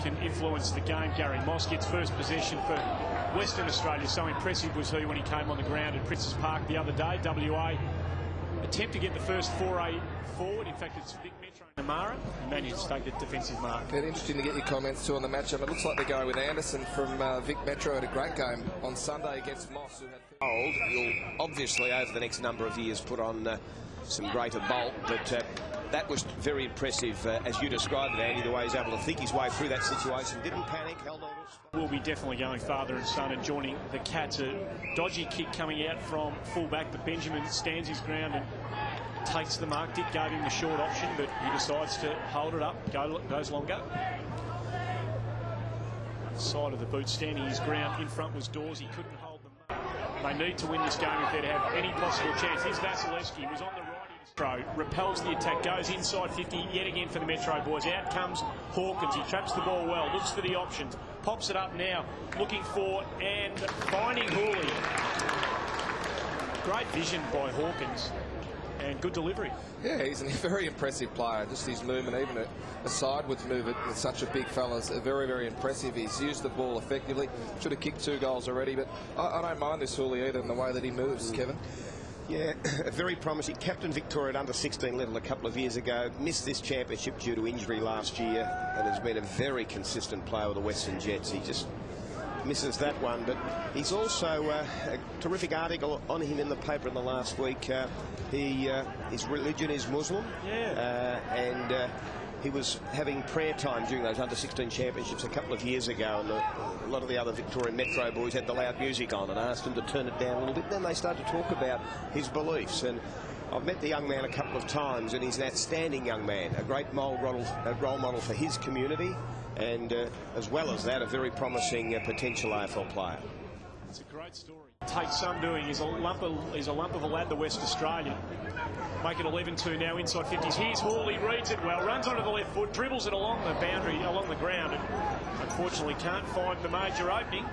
Can influence the game. Gary Moss gets first possession for Western Australia. So impressive was he when he came on the ground at Princes Park the other day. WA attempt to get the first foray forward. In fact, it's Vic Metro and Amara and managed to take the defensive mark. Very interesting to get your comments too on the matchup. It looks like they're going with Anderson from Vic Metro. Had a great game on Sunday against Moss, who had... You'll obviously over the next number of years put on some greater bulk, but that was very impressive, as you described it, Andy, the way he's able to think his way through that situation. Didn't panic, held on. We'll be definitely going father and son and joining the Cats. A dodgy kick coming out from fullback, but Benjamin stands his ground and takes the mark. Dick gave him the short option, but he decides to hold it up, goes longer. Side of the boot, standing his ground. In front was Dawes. He couldn't hold them. They need to win this game if they're to have any possible chance. Here's Vasilevsky, was on the right. Repels the attack, goes inside 50 yet again for the Metro boys. Out comes Hawkins. He traps the ball well, looks for the options, pops it up now, looking for and finding Houli. Great vision by Hawkins and good delivery. Yeah, he's a very impressive player. Just his movement, even a sideways movement with such a big fella, is very, very impressive. He's used the ball effectively. Should have kicked 2 goals already, but I don't mind this Houli either in the way that he moves, Kevin. Yeah, very promising. Captain Victoria at under-16 level a couple of years ago. Missed this championship due to injury last year and has been a very consistent player with the Western Jets. He just misses that one, but he's also a terrific article on him in the paper in the last week. His religion is Muslim, and he was having prayer time during those under-16 championships a couple of years ago, and a lot of the other Victorian Metro boys had the loud music on and asked him to turn it down a little bit. Then they started to talk about his beliefs, and I've met the young man a couple of times, and he's an outstanding young man, a great role model for his community, and as well as that, a very promising potential AFL player. It's a great story. Takes some doing. He's a lump of a lad, the West Australian. Make it 11-2 now, inside 50s. Here's Houli, reads it well, runs onto the left foot, dribbles it along the boundary, along the ground, and unfortunately can't find the major opening,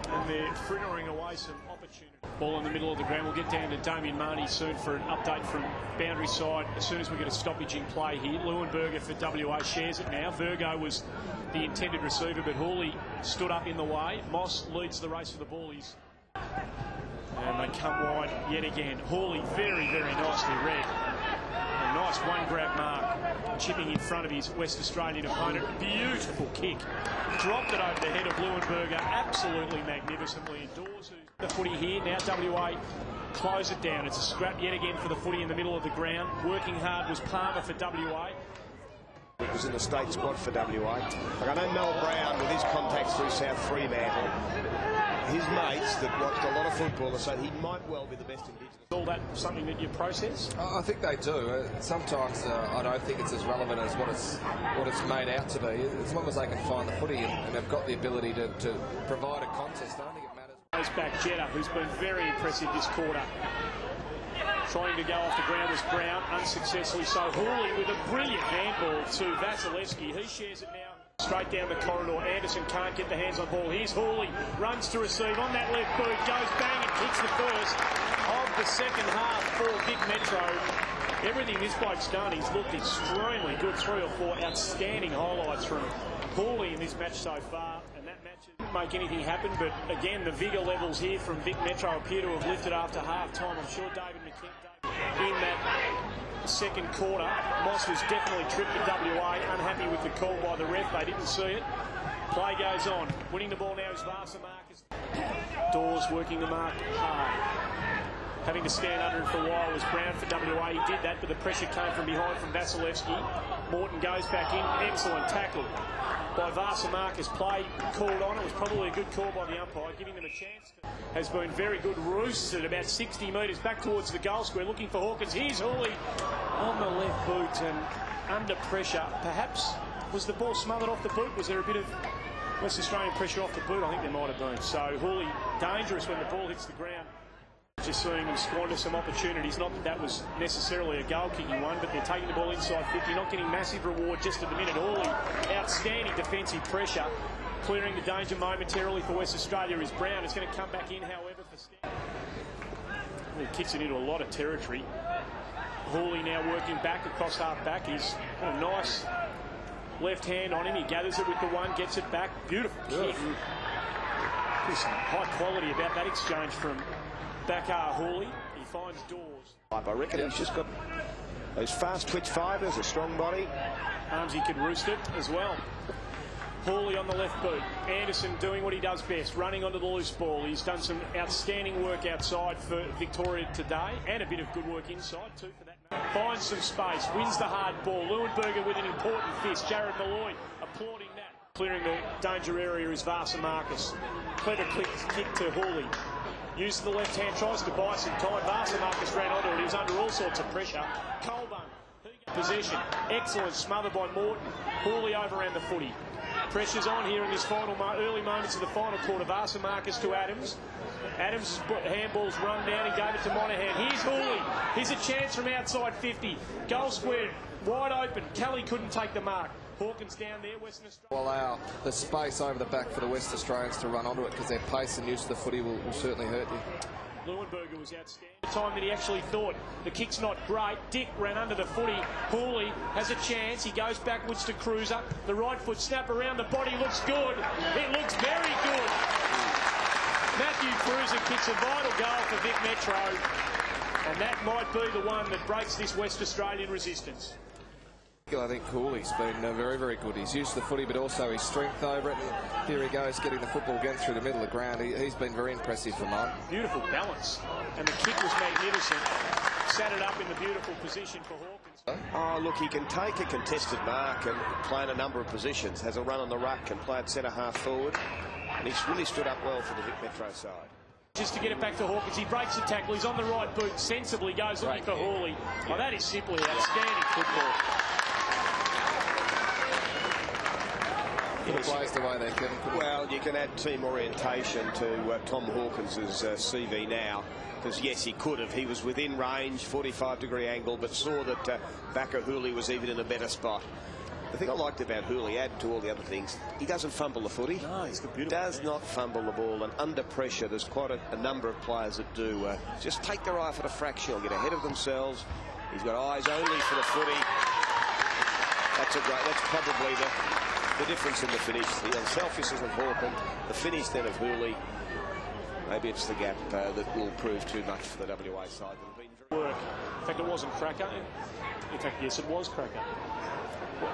and they're frittering away some opportunity. Ball in the middle of the ground. We'll get down to Damien Marnie soon for an update from boundary side as soon as we get a stoppage in play here. Leuenberger for WA shares it now. Virgo was the intended receiver, but Houli stood up in the way. Moss leads the race for the ball. And they come wide yet again. Houli very, very nicely read. A nice one grab mark, chipping in front of his West Australian opponent. Beautiful kick. Dropped it over the head of Leuenberger absolutely magnificently. Indoors the footy here. Now WA close it down. It's a scrap yet again for the footy in the middle of the ground. Working hard was Palmer for WA. It was in the state squad for WA. Like I know Mel Brown with his contacts through South Fremantle. His mates that watched a lot of football say he might well be the best Indigenous. Is all that something that you process? I think they do. Sometimes I don't think it's as relevant as what it's made out to be. As long as they can find the footy and have got the ability to provide a contest, I don't think it matters. Goes back Jetta, who's been very impressive this quarter. Trying to go off the ground was Brown, unsuccessfully so. Houli with a brilliant handball to Vasilevsky. He shares it now. Straight down the corridor. Anderson can't get the hands on ball. Here's Houli. Runs to receive on that left boot. Goes bang and kicks the first of the second half for Vic Metro. Everything this bloke's done, he's looked extremely good. 3 or 4 outstanding highlights from Houli in this match so far. And that match didn't make anything happen. But again, the vigour levels here from Vic Metro appear to have lifted after half-time. I'm sure David McKenna in that second quarter. Moss was definitely tripped at WA, unhappy with the call by the ref. They didn't see it. Play goes on. Winning the ball now is Bachar Houli. Dawes working the mark hard. Having to stand under him for a while was Brown for WA. He did that, but the pressure came from behind from Vasilevsky. Morton goes back in. Excellent tackle by Vasamarcus. Play called on. It was probably a good call by the umpire, giving them a chance. Has been very good. Roosts at about 60 metres back towards the goal square, looking for Hawkins. Here's Houli on the left boot and under pressure. Perhaps was the ball smothered off the boot? Was there a bit of West Australian pressure off the boot? I think there might have been. So Houli dangerous when the ball hits the ground. Just seeing them squander some opportunities. Not that that was necessarily a goal-kicking one, but they're taking the ball inside 50, not getting massive reward just at the minute. Houli, outstanding defensive pressure. Clearing the danger momentarily for West Australia is Brown. It's going to come back in, however, for Stan. He kicks it into a lot of territory. Houli now working back across half-back. He's got a nice left hand on him. He gathers it with the one, gets it back. Beautiful kick. There's some high quality about that exchange from Bachar Houli. He finds doors. I reckon he's just got those fast twitch fibres, a strong body. He could roost it as well. Houli on the left boot. Anderson doing what he does best, running onto the loose ball. He's done some outstanding work outside for Victoria today, and a bit of good work inside too for that matter. Finds some space, wins the hard ball. Leuenberger with an important fist. Jared Malloy applauding that. Clearing the danger area is Bachar Marcus. Clever kick to Houli. Uses the left hand, tries to buy some time. Bachar Marcus ran onto it. He was under all sorts of pressure. Colburn. Possession. Excellent smother by Morton. Houli overran the footy. Pressure's on here in this final early moments of the final quarter. Bachar Marcus to Adams. Adams' handball's run down. He gave it to Monahan. Here's Houli. Here's a chance from outside 50. Goal square. Wide open. Kelly couldn't take the mark. Hawkins down there. Western Australia. Allow the space over the back for the West Australians to run onto it, because their pace and use of the footy will certainly hurt you. Leuenberger was outstanding. The time that he actually thought the kick's not great. Dick ran under the footy. Houli has a chance. He goes backwards to Cruiser. The right foot snap around the body looks good. It looks very good. Matthew Cruiser kicks a vital goal for Vic Metro, and that might be the one that breaks this West Australian resistance. I think Houli's been very, very good. He's used the footy, but also his strength over it. And here he goes, getting the football again through the middle of the ground. He's been very impressive for mine. Beautiful balance. And the kick was magnificent. Sat it up in the beautiful position for Hawkins. Oh, look, he can take a contested mark and play in a number of positions. Has a run on the ruck and play at centre half forward. And he's really stood up well for the Vic Metro side. Just to get it back to Hawkins, he breaks the tackle. He's on the right boot, sensibly goes looking for Houli. Oh, that is simply outstanding football. Plays the way they can. Well, you can add team orientation to Tom Hawkins' CV now, because yes, he could have. He was within range, 45-degree angle, but saw that Bachar Houli was even in a better spot. The thing I liked about Houli, add to all the other things, he doesn't fumble the footy. No, he's got beautiful. Does not fumble the ball, and under pressure, there's quite a number of players that do. Just take their eye for the fraction, get ahead of themselves. He's got eyes only for the footy. That's probably the difference in the finish. The unselfishness of Hawkins, the finish then of Houli. Maybe it's the gap that will prove too much for the WA side. Work. In fact, it wasn't Cracker. In fact, yes, it was Cracker.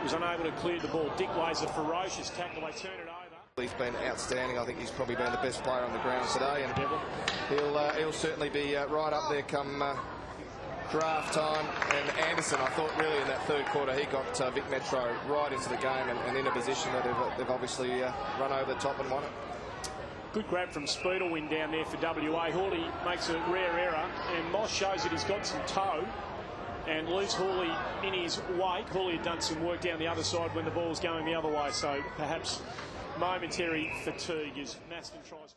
Was unable to clear the ball. Dick lays a ferocious tackle. They turn it over. He's been outstanding. I think he's probably been the best player on the ground today, and he'll certainly be right up there come draft time. And Anderson, I thought really in that third quarter he got Vic Metro right into the game and in a position that they've obviously run over the top and won it. Good grab from Speedlewin down there for WA. Houli makes a rare error, and Moss shows that he's got some toe and leaves Houli in his wake. Houli had done some work down the other side when the ball was going the other way, so perhaps momentary fatigue as Maston tries.